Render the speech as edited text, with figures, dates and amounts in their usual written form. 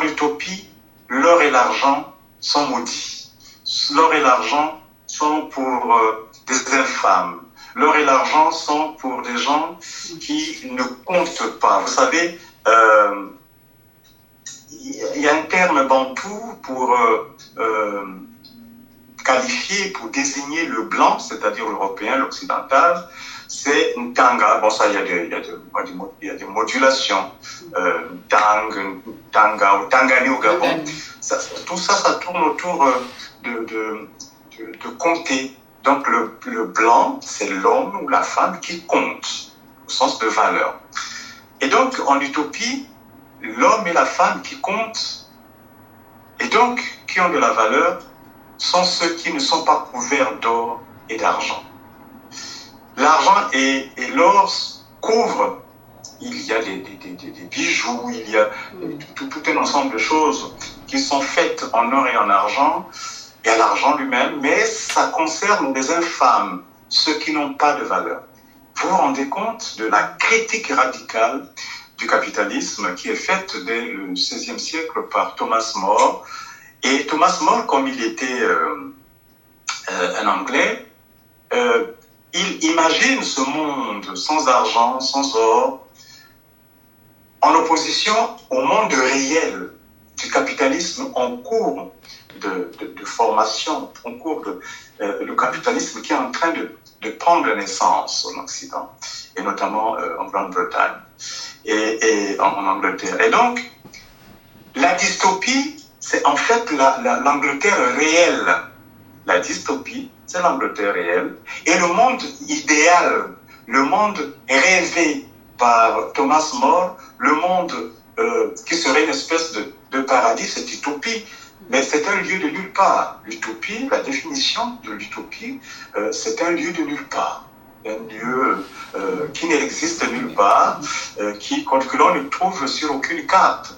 dans l'utopie, l'or et l'argent sont maudits. L'or et l'argent sont pour des infâmes. L'or et l'argent sont pour des gens qui ne comptent pas. Vous savez, il y a un terme bantou pour qualifier, pour désigner le blanc, c'est-à-dire l'européen, l'occidental, c'est Ntanga. Bon, ça, il y a des modulations. Tanga ou Tangani au Gabon. Tout ça, ça tourne autour de compter. Donc, le blanc, c'est l'homme ou la femme qui compte, au sens de valeur. Et donc, en utopie, l'homme et la femme qui comptent, et donc qui ont de la valeur, sont ceux qui ne sont pas couverts d'or et d'argent. L'argent et l'or couvrent. Il y a des bijoux, il y a tout un ensemble de choses qui sont faites en or et en argent, et à l'argent lui-même, mais ça concerne les infâmes, ceux qui n'ont pas de valeur. Vous vous rendez compte de la critique radicale du capitalisme qui est faite dès le XVIe siècle par Thomas More. Et Thomas More, comme il était un Anglais, il imagine ce monde sans argent, sans or, en opposition au monde réel du capitalisme en cours de formation, en cours le capitalisme qui est en train de prendre naissance en Occident, et notamment en Grande-Bretagne et en Angleterre. Et donc, la dystopie, c'est en fait l'Angleterre réelle. La dystopie, c'est l'Angleterre réelle. Et le monde idéal, le monde rêvé par Thomas More, le monde qui serait une espèce de paradis, c'est utopie. Mais c'est un lieu de nulle part. L'utopie, la définition de l'utopie, c'est un lieu de nulle part. Un lieu qui n'existe nulle part, que l'on ne trouve sur aucune carte.